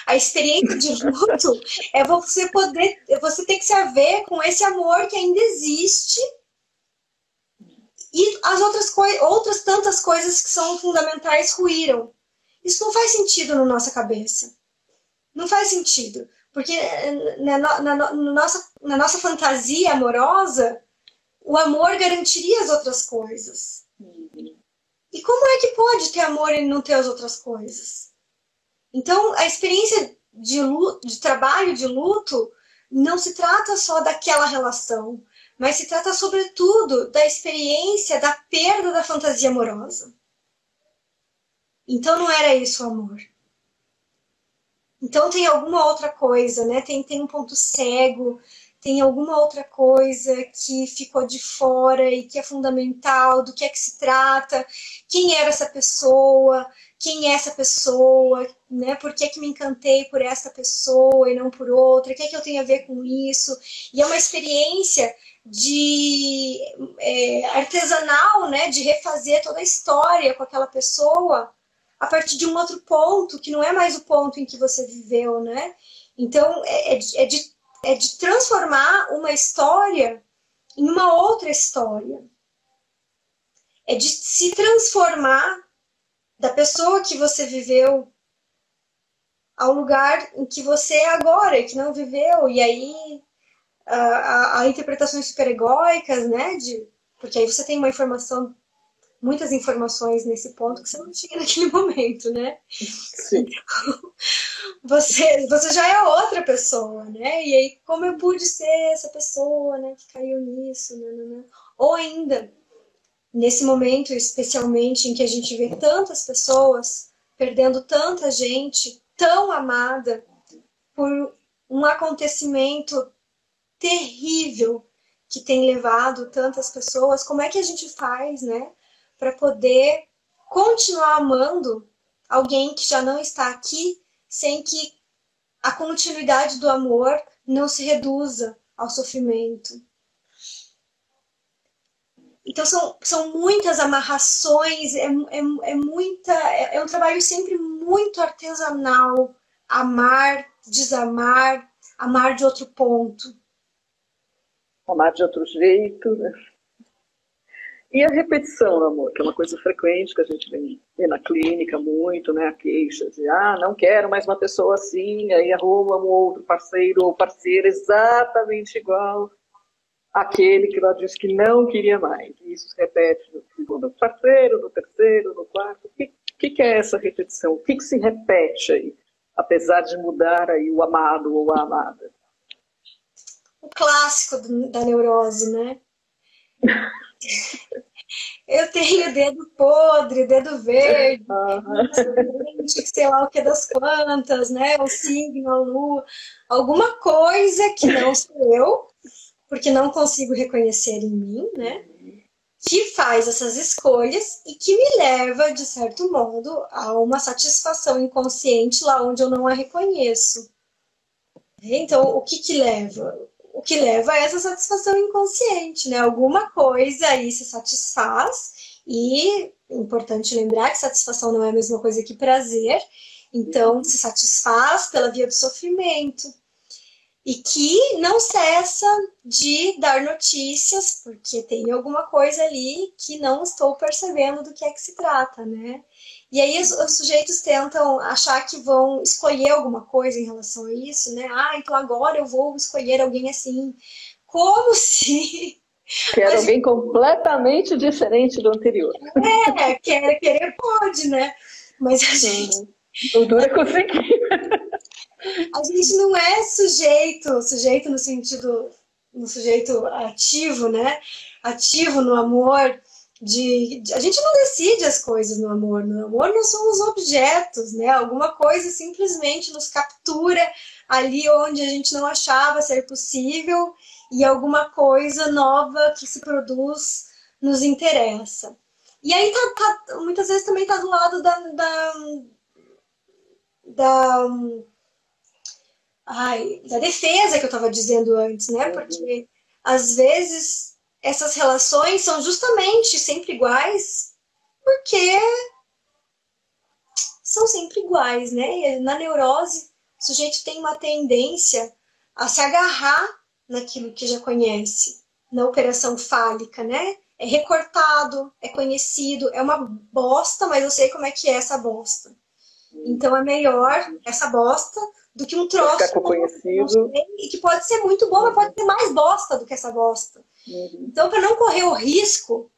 a experiência de luto é você ter que se haver com esse amor que ainda existe e as outras tantas coisas que são fundamentais ruíram. Isso não faz sentido na nossa cabeça. Não faz sentido. Porque na nossa fantasia amorosa, o amor garantiria as outras coisas. E como é que pode ter amor e não ter as outras coisas? Então, a experiência de trabalho de luto não se trata só daquela relação, mas se trata, sobretudo, da experiência da perda da fantasia amorosa. Então, não era isso o amor. Então, tem alguma outra coisa, né? Tem um ponto cego, tem alguma outra coisa que ficou de fora e que é fundamental, do que é que se trata, quem era essa pessoa, quem é essa pessoa, né? Por que me encantei por essa pessoa e não por outra, o que é que eu tenho a ver com isso? E é uma experiência de artesanal, né? De refazer toda a história com aquela pessoa a partir de um outro ponto, que não é mais o ponto em que você viveu, né? Então, é de transformar uma história em uma outra história. É de se transformar da pessoa que você viveu ao lugar em que você é agora, e que não viveu. E aí, há interpretações superegóicas, né? Porque aí você tem muitas informações nesse ponto que você não tinha naquele momento, né? Sim. Então, você já é outra pessoa, né? E aí, como eu pude ser essa pessoa, né, que caiu nisso, né? Ou ainda, nesse momento, especialmente, em que a gente vê tantas pessoas perdendo tanta gente tão amada por um acontecimento terrível que tem levado tantas pessoas, como é que a gente faz, né, para poder continuar amando alguém que já não está aqui, sem que a continuidade do amor não se reduza ao sofrimento? Então são muitas amarrações, é um trabalho sempre muito artesanal, amar, desamar, amar de outro ponto. Amar de outro jeito, né? E a repetição, amor, que é uma coisa frequente que a gente vê na clínica muito, né? A queixa de, não quero mais uma pessoa assim, aí arruma um outro parceiro ou parceira exatamente igual àquele que ela disse que não queria mais. E isso se repete no segundo parceiro, no terceiro, no quarto. O que é essa repetição? O que se repete aí, apesar de mudar aí o amado ou a amada? o clássico da neurose, né? Eu tenho dedo podre, dedo verde, sei lá o que das quantas, né? O signo, a lua, alguma coisa que não sou eu, porque não consigo reconhecer em mim, né? Que faz essas escolhas e que me leva, de certo modo, a uma satisfação inconsciente lá onde eu não a reconheço. Então, o que leva? O que leva a essa satisfação inconsciente, né? Alguma coisa aí se satisfaz e é importante lembrar que satisfação não é a mesma coisa que prazer, então se satisfaz pela via do sofrimento e que não cessa de dar notícias, porque tem alguma coisa ali que não estou percebendo do que é que se trata, né? E aí os sujeitos tentam achar que vão escolher alguma coisa em relação a isso, né? Ah, então agora eu vou escolher alguém assim. Como se... Quero alguém completamente diferente do anterior. Querer pode, né? Mas a gente... Não dura conseguir. A gente não é sujeito no sentido, no sujeito ativo, né? Ativo no amor, a gente não decide as coisas no amor nós somos objetos, né? Alguma coisa simplesmente nos captura ali onde a gente não achava ser possível e alguma coisa nova que se produz nos interessa. E aí muitas vezes também tá do lado da defesa que eu estava dizendo antes, né? Porque às vezes essas relações são justamente sempre iguais porque são sempre iguais, né? E na neurose, o sujeito tem uma tendência a se agarrar naquilo que já conhece, na operação fálica, né? É recortado, é conhecido, é uma bosta, mas eu sei como é que é essa bosta. Então é melhor essa bosta do que um troço conhecido e que pode ser muito bom, mas pode ser mais bosta do que essa bosta. Então, para não correr o risco,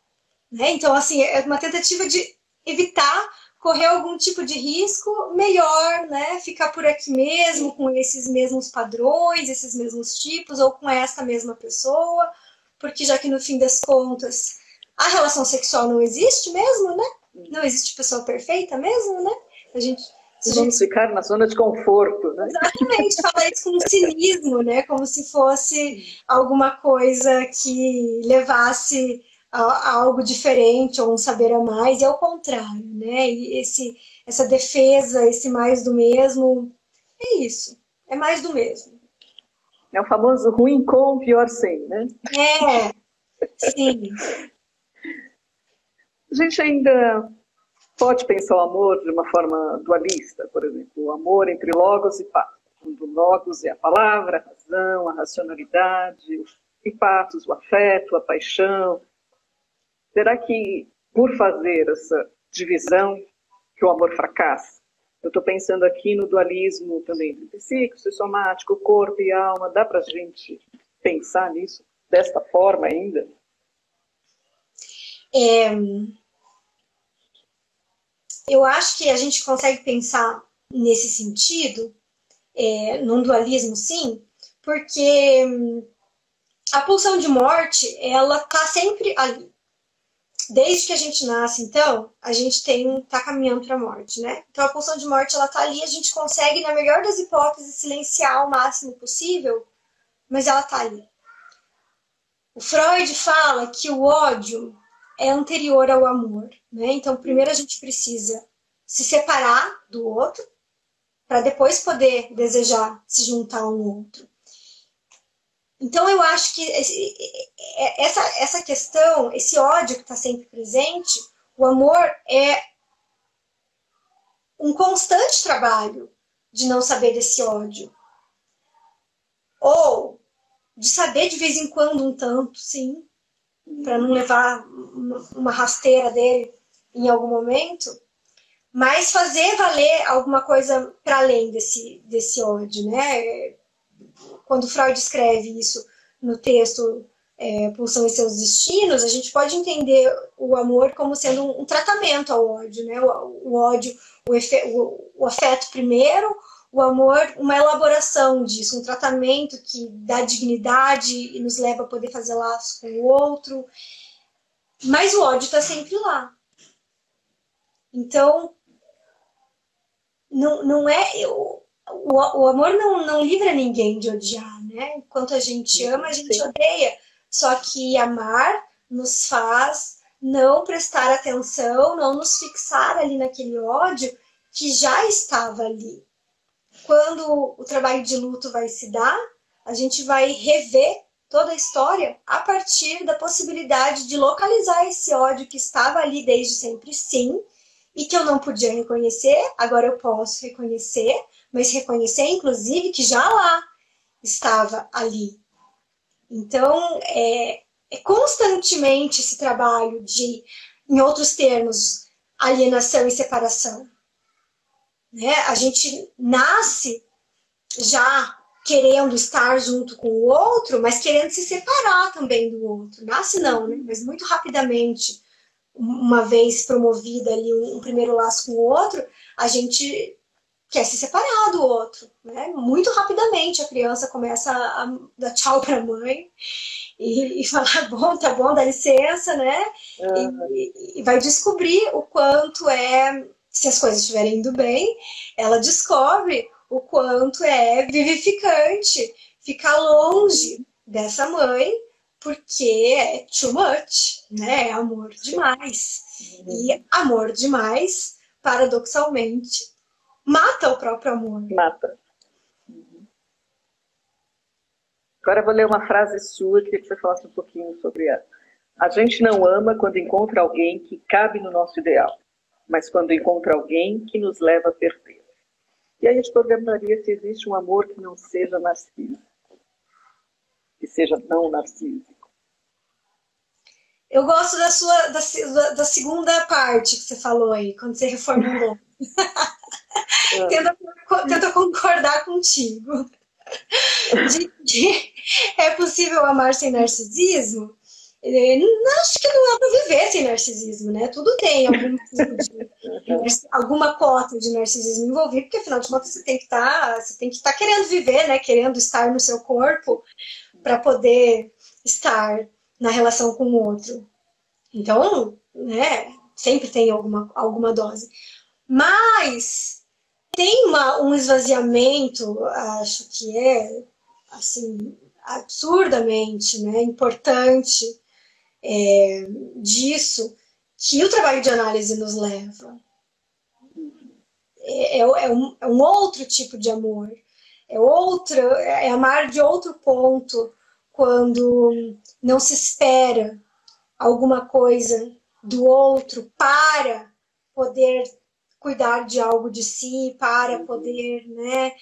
né? Então, assim, é uma tentativa de evitar correr algum tipo de risco, melhor, né? Ficar por aqui mesmo, com esses mesmos padrões, esses mesmos tipos, ou com essa mesma pessoa, porque já que no fim das contas a relação sexual não existe mesmo, né? Não existe pessoa perfeita mesmo, né? Vamos ficar na zona de conforto, né? Exatamente, falar isso com um cinismo, né? Como se fosse alguma coisa que levasse a algo diferente ou um saber a mais, e ao contrário, né? E essa defesa, esse mais do mesmo, é isso, é mais do mesmo. É o famoso ruim com, pior sem, né? Sim. A gente ainda pode pensar o amor de uma forma dualista, por exemplo, o amor entre logos e patos, onde o logos é a palavra, a razão, a racionalidade, e patos, o afeto, a paixão. Será que, por fazer essa divisão, que o amor fracassa? Eu estou pensando aqui no dualismo também entre psíquico e somático, corpo e alma. Dá para a gente pensar nisso desta forma ainda? Eu acho que a gente consegue pensar nesse sentido, num dualismo, sim, porque a pulsão de morte, ela está sempre ali. Desde que a gente nasce, então, a gente tá caminhando para a morte, né? Então, a pulsão de morte, ela tá ali, a gente consegue, na melhor das hipóteses, silenciar o máximo possível, mas ela tá ali. O Freud fala que o ódio é anterior ao amor, né? Então, primeiro a gente precisa se separar do outro, para depois poder desejar se juntar a um outro. Então, eu acho que essa questão, esse ódio que está sempre presente, o amor é um constante trabalho de não saber desse ódio. Ou de saber de vez em quando um tanto, sim, para não levar uma rasteira dele em algum momento, mas fazer valer alguma coisa para além desse ódio, né? Quando Freud escreve isso no texto Pulsão e Seus Destinos, a gente pode entender o amor como sendo um tratamento ao ódio, né? O ódio, o afeto primeiro, o amor, uma elaboração disso, um tratamento que dá dignidade e nos leva a poder fazer laços com o outro, mas o ódio está sempre lá. Então, não é... O amor não livra ninguém de odiar, né? Enquanto a gente ama, a gente odeia. Só que amar nos faz não prestar atenção, não nos fixar ali naquele ódio que já estava ali. Quando o trabalho de luto vai se dar, a gente vai rever toda a história a partir da possibilidade de localizar esse ódio que estava ali desde sempre, sim, e que eu não podia reconhecer, agora eu posso reconhecer, mas reconhecer, inclusive, que já lá estava ali. Então, é constantemente esse trabalho de, em outros termos, alienação e separação. Né? A gente nasce já querendo estar junto com o outro, mas querendo se separar também do outro. Nasce não, né? Mas muito rapidamente, uma vez promovida ali um primeiro laço com o outro, a gente quer se separar do outro, né? Muito rapidamente a criança começa a dar tchau para a mãe e falar, bom, tá bom, dá licença, né? E vai descobrir o quanto se as coisas estiverem indo bem, ela descobre o quanto é vivificante ficar longe dessa mãe, porque é too much, né? É amor demais. E amor demais, paradoxalmente, mata o próprio amor. Mata. Agora eu vou ler uma frase sua, queria que você falasse um pouquinho sobre ela. A gente não ama quando encontra alguém que cabe no nosso ideal, mas quando encontra alguém que nos leva a perder. E aí a gente perguntaria se existe um amor que não seja narcísico, que seja não narcísico. Eu gosto da segunda parte que você falou aí, quando você reformulou. Tento concordar contigo. É possível amar sem narcisismo? Acho que não é para viver sem narcisismo, né? Tudo tem algum tipo alguma cota de narcisismo envolvido, porque afinal de contas você tem que estar querendo viver, né? Querendo estar no seu corpo para poder estar na relação com o outro. Então, né? Sempre tem alguma dose. Mas tem um esvaziamento, acho que é assim, absurdamente, né, importante disso, que o trabalho de análise nos leva. É um outro tipo de amor. É amar de outro ponto, quando não se espera alguma coisa do outro para poder cuidar de algo de si, para poder, né,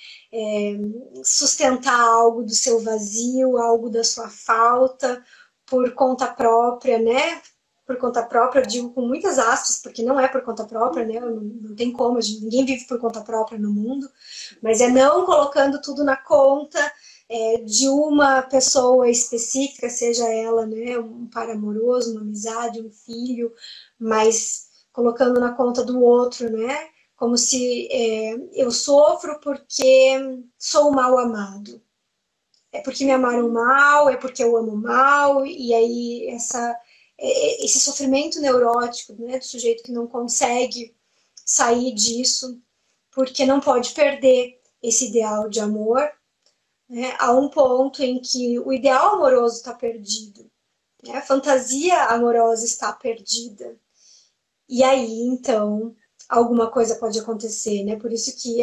sustentar algo do seu vazio, algo da sua falta, por conta própria, né? Por conta própria, eu digo com muitas aspas, porque não é por conta própria, né? Não tem como, ninguém vive por conta própria no mundo, mas é não colocando tudo na conta de uma pessoa específica, seja ela, né, um par amoroso, uma amizade, um filho, mas colocando na conta do outro, né? Como se eu sofro porque sou mal amado. É porque me amaram mal, é porque eu amo mal, e aí esse sofrimento neurótico, né, do sujeito que não consegue sair disso, porque não pode perder esse ideal de amor, né, a um ponto em que o ideal amoroso está perdido, né, a fantasia amorosa está perdida. E aí, então, alguma coisa pode acontecer, né? Por isso que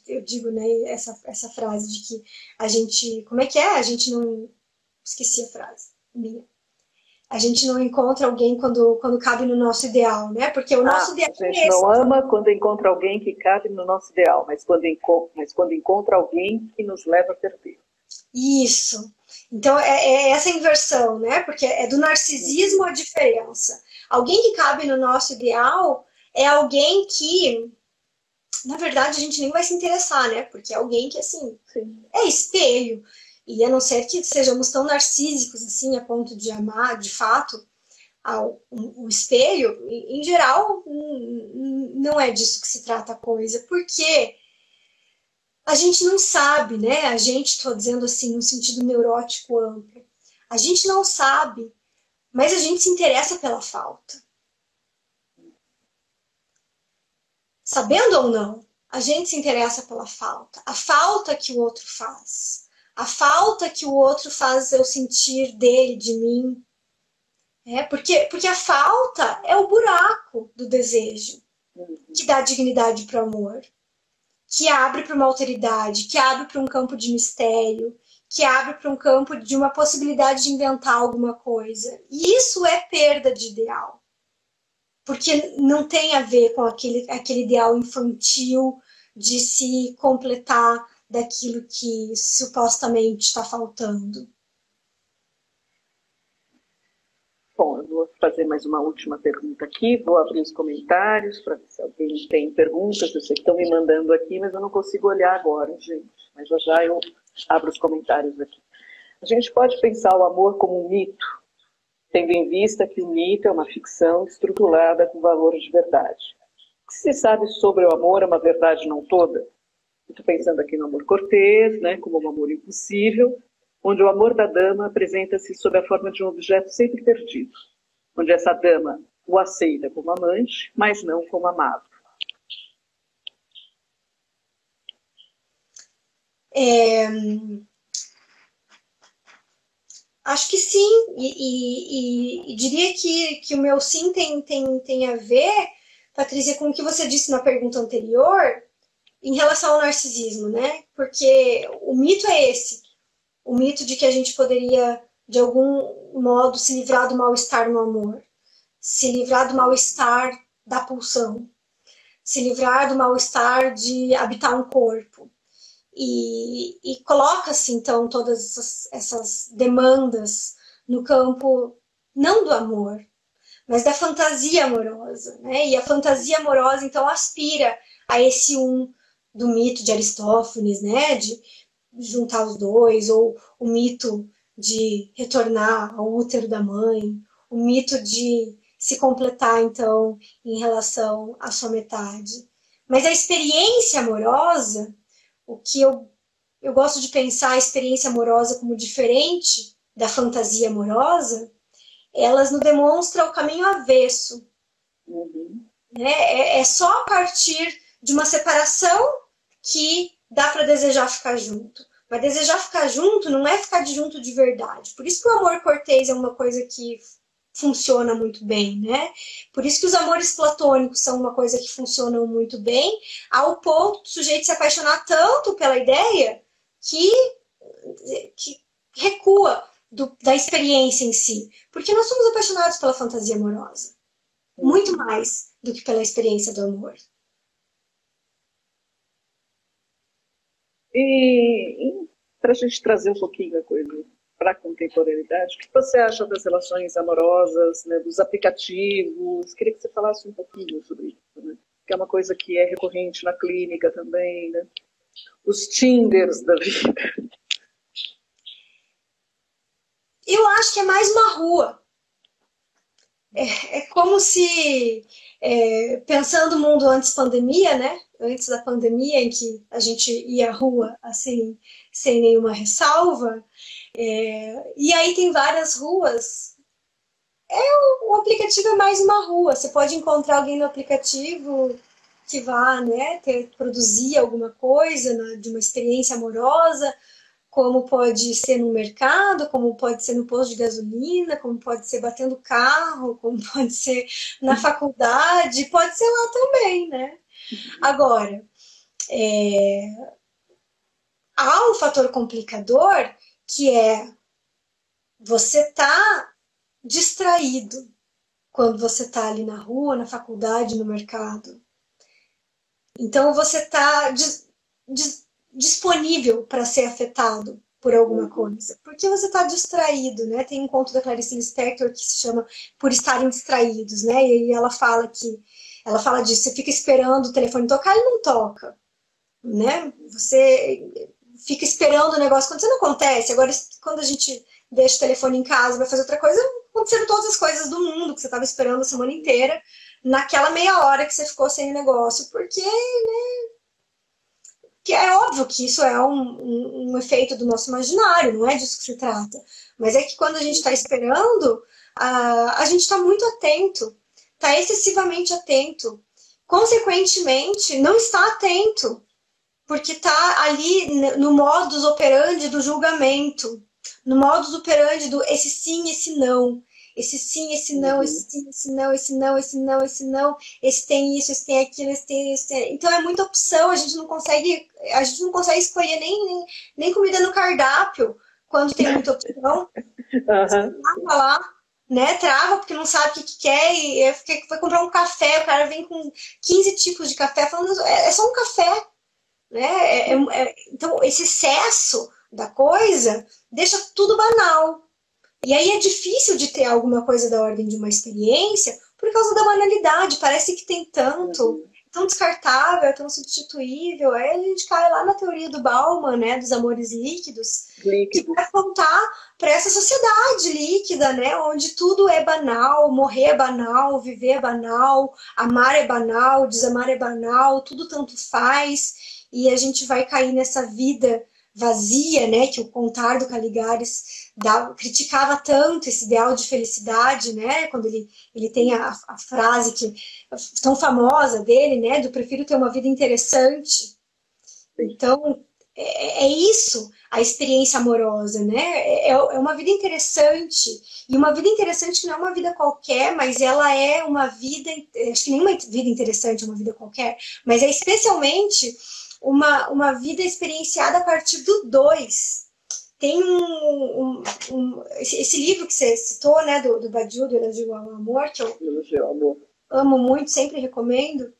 eu digo, né, essa frase de que a gente, como é que é? A gente não, esqueci a frase minha. A gente não encontra alguém quando cabe no nosso ideal, né? Porque o nosso ideal a gente não ama quando encontra alguém que cabe no nosso ideal, mas quando encontra alguém que nos leva a perder. Isso. Então, é essa inversão, né? Porque é do narcisismo a diferença. Alguém que cabe no nosso ideal é alguém que, na verdade, a gente nem vai se interessar, né? Porque é alguém que, assim, é espelho. E a não ser que sejamos tão narcísicos, assim, a ponto de amar, de fato, o espelho, em geral, não é disso que se trata a coisa. Porque a gente não sabe, né? A gente, estou dizendo assim, no sentido neurótico amplo. A gente não sabe, mas a gente se interessa pela falta. Sabendo ou não, a gente se interessa pela falta. A falta que o outro faz. A falta que o outro faz eu sentir dele, de mim. Porque a falta é o buraco do desejo que dá dignidade para o amor, que abre para uma alteridade, que abre para um campo de mistério, que abre para um campo de uma possibilidade de inventar alguma coisa. E isso é perda de ideal. Porque não tem a ver com aquele ideal infantil de se completar daquilo que supostamente está faltando. Bom, eu vou fazer mais uma última pergunta aqui, vou abrir os comentários para ver se alguém tem perguntas. Eu sei que estão me mandando aqui, mas eu não consigo olhar agora, gente. Mas já eu abro os comentários aqui. A gente pode pensar o amor como um mito, tendo em vista que o mito é uma ficção estruturada com valores de verdade. O que se sabe sobre o amor é uma verdade não toda? Estou pensando aqui no amor cortês, né, como um amor impossível, onde o amor da dama apresenta-se sob a forma de um objeto sempre perdido, onde essa dama o aceita como amante, mas não como amado. Acho que sim, e diria que o meu sim tem a ver, Patrícia, com o que você disse na pergunta anterior, em relação ao narcisismo, né? Porque o mito é esse, o mito de que a gente poderia, de algum modo, se livrar do mal-estar no amor, se livrar do mal-estar da pulsão, se livrar do mal-estar de habitar um corpo. E coloca-se, então, todas essas demandas no campo, não do amor, mas da fantasia amorosa, né? E a fantasia amorosa, então, aspira a esse do mito de Aristófanes, né? De juntar os dois, ou o mito de retornar ao útero da mãe, o mito de se completar, então, em relação à sua metade. Mas a experiência amorosa, o que eu gosto de pensar a experiência amorosa como diferente da fantasia amorosa, elas nos demonstram o caminho avesso. Né? É só a partir de uma separação que dá para desejar ficar junto. Mas desejar ficar junto não é ficar junto de verdade. Por isso que o amor cortês é uma coisa que funciona muito bem, né? Por isso que os amores platônicos são uma coisa que funcionam muito bem, ao ponto do sujeito se apaixonar tanto pela ideia que recua da experiência em si. Porque nós somos apaixonados pela fantasia amorosa. Muito mais do que pela experiência do amor. E para a gente trazer um pouquinho a coisa para a contemporaneidade, o que você acha das relações amorosas, né, dos aplicativos? Queria que você falasse um pouquinho sobre isso, né? Que é uma coisa que é recorrente na clínica também, né? Os Tinders da vida. Eu acho que é mais uma rua. É como se, pensando o mundo antes pandemia, né? Antes da pandemia, em que a gente ia à rua assim, sem nenhuma ressalva, e aí tem várias ruas. O aplicativo é mais uma rua. Você pode encontrar alguém no aplicativo que vá, né, produzir alguma coisa de uma experiência amorosa, como pode ser no mercado, como pode ser no posto de gasolina, como pode ser batendo carro, como pode ser na faculdade, pode ser lá também, né? Agora, há um fator complicador que é você tá distraído quando você tá ali na rua, na faculdade, no mercado. Então você tá disponível para ser afetado por alguma coisa, porque você está distraído, né? Tem um conto da Clarice Lispector que se chama Por Estarem Distraídos, né? E aí ela fala disso, você fica esperando o telefone tocar, ele não toca, né? Você fica esperando o negócio acontecer, não acontece. Agora, quando a gente deixa o telefone em casa, vai fazer outra coisa, aconteceram todas as coisas do mundo que você estava esperando a semana inteira, naquela meia hora que você ficou sem o negócio, porque, né? que é óbvio que isso é um efeito do nosso imaginário, não é disso que se trata. Mas é que quando a gente está esperando, a gente está muito atento, está excessivamente atento. Consequentemente, não está atento, porque está ali no modus operandi do julgamento, no modus operandi do esse sim, esse não. Esse sim, esse não, esse sim, esse não, esse não, esse não, esse não, esse tem isso, esse tem aquilo, esse tem isso. Então é muita opção, a gente não consegue escolher nem comida no cardápio quando tem muita opção. Trava lá, né? Trava porque não sabe o que quer e vai comprar um café, o cara vem com 15 tipos de café, falando é só um café, né? Então esse excesso da coisa deixa tudo banal. E aí é difícil de ter alguma coisa da ordem de uma experiência por causa da banalidade. Parece que tem tanto, tão descartável, tão substituível. Aí a gente cai lá na teoria do Bauman, né, dos amores líquidos. Que vai apontar para essa sociedade líquida, né, onde tudo é banal, morrer é banal, viver é banal, amar é banal, desamar é banal, tudo tanto faz. E a gente vai cair nessa vida vazia, né, que o Contardo Caligares criticava tanto esse ideal de felicidade, né, quando ele tem a frase tão famosa dele, né, do prefiro ter uma vida interessante. Então, é isso a experiência amorosa, né, é uma vida interessante, e uma vida interessante que não é uma vida qualquer, mas ela é uma vida, acho que nenhuma vida interessante é uma vida qualquer, mas é especialmente uma vida experienciada a partir do dois. Tem esse livro que você citou, né, do Badiou, do Elogio ao Amor, que eu amo muito, sempre recomendo.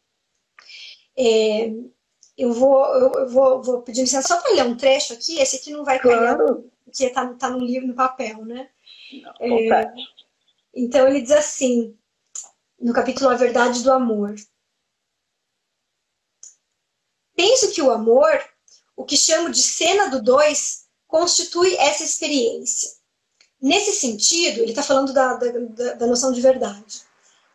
Eu vou pedir licença só para ler um trecho aqui. Esse aqui não vai cair, porque está no livro, no papel, né? Então ele diz assim, no capítulo A Verdade do Amor: penso que o amor, o que chamo de cena do dois, constitui essa experiência. Nesse sentido, ele está falando da noção de verdade.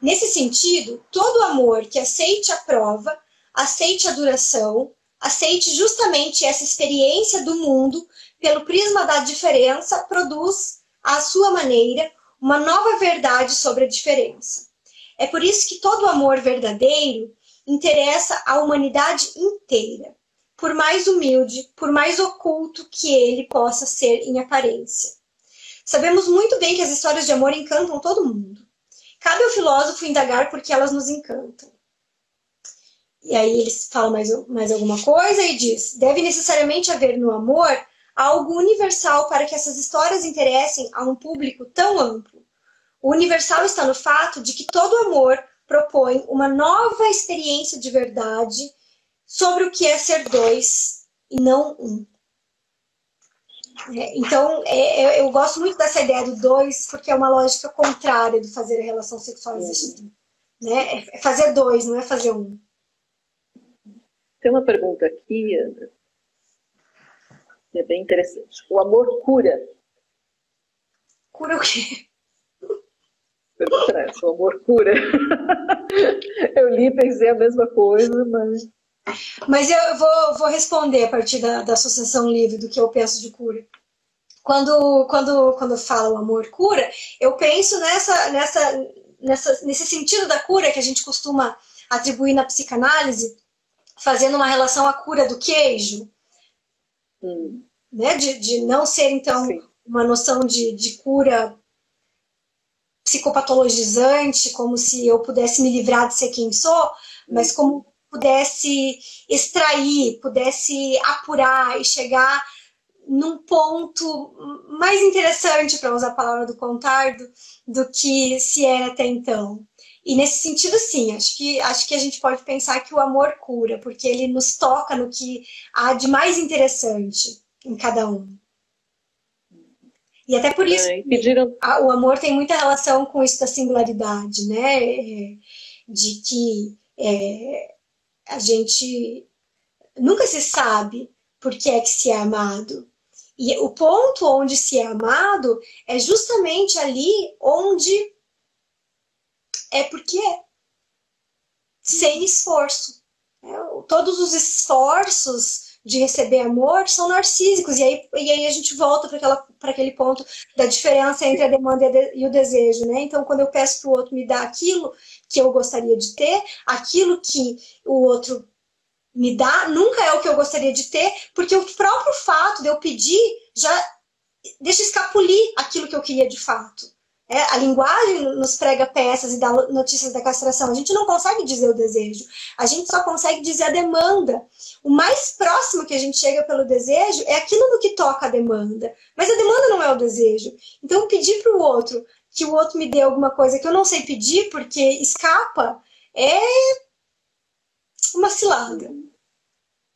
Nesse sentido, todo amor que aceite a prova, aceite a duração, aceite justamente essa experiência do mundo pelo prisma da diferença, produz, à sua maneira, uma nova verdade sobre a diferença. É por isso que todo amor verdadeiro interessa a humanidade inteira, por mais humilde, por mais oculto que ele possa ser em aparência. Sabemos muito bem que as histórias de amor encantam todo mundo. Cabe ao filósofo indagar por que elas nos encantam. E aí ele fala mais alguma coisa e diz: deve necessariamente haver no amor algo universal para que essas histórias interessem a um público tão amplo. O universal está no fato de que todo amor propõe uma nova experiência de verdade sobre o que é ser dois e não um. Então, eu gosto muito dessa ideia do dois, porque é uma lógica contrária do fazer a relação sexual existir. Né? É fazer dois, não é fazer um. Tem uma pergunta aqui, Ana, que é bem interessante. O amor cura? Cura o quê? Pergunta essa, o amor cura? Eu li e pensei a mesma coisa, mas... Mas eu vou responder a partir da associação livre do que eu penso de cura. Quando fala o amor cura, eu penso nesse sentido da cura que a gente costuma atribuir na psicanálise, fazendo uma relação à cura do queijo, né? De não ser, então, sim, uma noção de cura psicopatologizante, como se eu pudesse me livrar de ser quem sou, mas como pudesse extrair, pudesse apurar e chegar num ponto mais interessante, para usar a palavra do Contardo, do que se era até então. E nesse sentido, sim, acho que a gente pode pensar que o amor cura, porque ele nos toca no que há de mais interessante em cada um. E até por isso o amor tem muita relação com isso da singularidade, né? De que a gente nunca se sabe por que é que se é amado. E o ponto onde se é amado é justamente ali onde é porque é. Sem esforço. Todos os esforços de receber amor são narcísicos. E aí a gente volta para aquele ponto da diferença entre a demanda e o desejo, né? Então, quando eu peço para o outro me dar aquilo que eu gostaria de ter, aquilo que o outro me dá nunca é o que eu gostaria de ter, porque o próprio fato de eu pedir já deixa escapulir aquilo que eu queria de fato. A linguagem nos prega peças e dá notícias da castração. A gente não consegue dizer o desejo, a gente só consegue dizer a demanda. O mais próximo que a gente chega pelo desejo é aquilo no que toca a demanda, mas a demanda não é o desejo. Então, pedir para o outro que o outro me dê alguma coisa que eu não sei pedir porque escapa é uma cilada.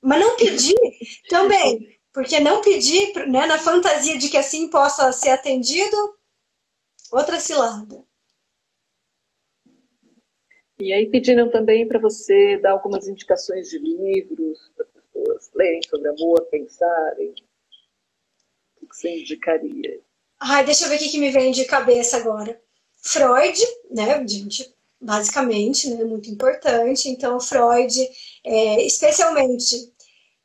Mas não pedir também, porque não pedir, né, na fantasia de que assim possa ser atendido, outra cilada. E aí pediram também para você dar algumas indicações de livros para as pessoas lerem sobre amor, pensarem. O que você indicaria? Ai, deixa eu ver o que me vem de cabeça agora. Freud, né, gente, basicamente, né, muito importante. Então, Freud, especialmente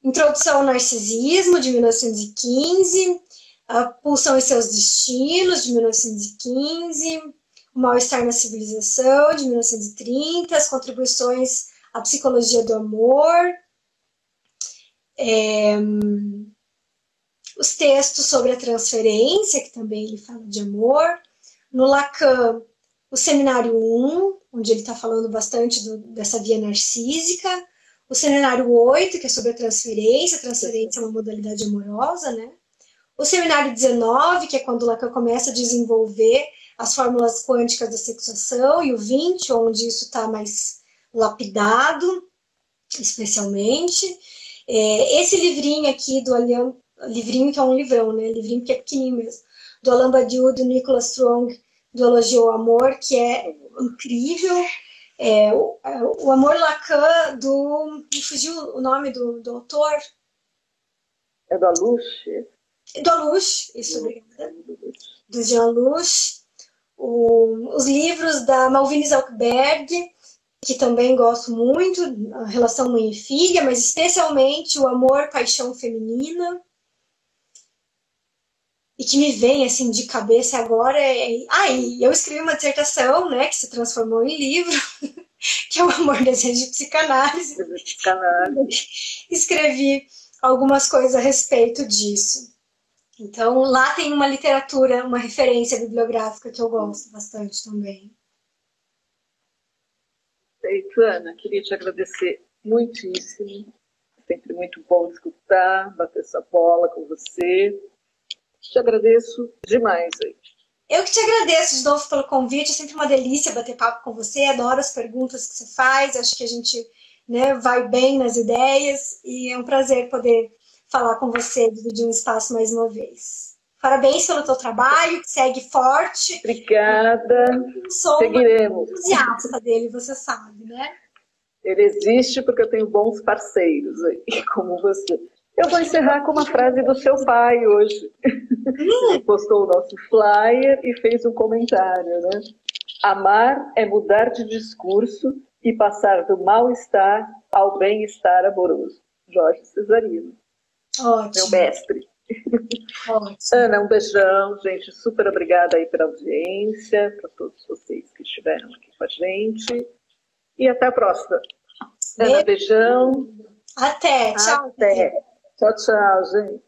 Introdução ao Narcisismo, de 1915, A Pulsão e Seus Destinos, de 1915, O Mal-Estar na Civilização, de 1930, As Contribuições à Psicologia do Amor, os textos sobre a transferência, que também ele fala de amor, no Lacan, o Seminário 1, onde ele está falando bastante dessa via narcísica, o Seminário 8, que é sobre a transferência é uma modalidade amorosa, né? O Seminário 19, que é quando o Lacan começa a desenvolver as fórmulas quânticas da sexuação, e o 20, onde isso está mais lapidado, especialmente. Esse livrinho aqui do Alain, livrinho que é um livrão, né? Livrinho que é pequenininho mesmo, do Alain Badiou, do Nicholas Strong, do Elogio ao Amor, que é incrível. O Amor Lacan, me fugiu o nome do autor. É do Aluche? Do Aluche, isso, obrigada. Do Jean Aluche. Os livros da Malvine Zalcberg, que também gosto muito, a relação mãe e filha, mas especialmente o Amor, Paixão Feminina. E que me vem assim de cabeça agora e eu escrevi uma dissertação, né, que se transformou em livro, que é o Amor, Desejo e Psicanálise. Escrevi algumas coisas a respeito disso. Então, lá tem uma literatura, uma referência bibliográfica que eu gosto bastante também. Perfeito, Ana. Queria te agradecer muitíssimo. Sempre muito bom escutar, bater essa bola com você. Te agradeço demais aí. Eu que te agradeço de novo pelo convite. É sempre uma delícia bater papo com você. Adoro as perguntas que você faz. Acho que a gente, né, vai bem nas ideias. E é um prazer poder falar com você, dividir um espaço mais uma vez. Parabéns pelo teu trabalho, que segue forte. Obrigada. Seguiremos. Uma entusiasta dele, você sabe, né? Ele existe porque eu tenho bons parceiros aí, como você. Eu vou encerrar com uma frase do seu pai hoje. Ele postou o nosso flyer e fez um comentário, né? Amar é mudar de discurso e passar do mal-estar ao bem-estar amoroso. Jorge Cesarino. Ótimo. Meu mestre. Ótimo. Ana, um beijão, gente. Super obrigada aí pela audiência, para todos vocês que estiveram aqui com a gente. E até a próxima. Ana, beijão. Até, tchau. Até. Tchau, tchau, gente.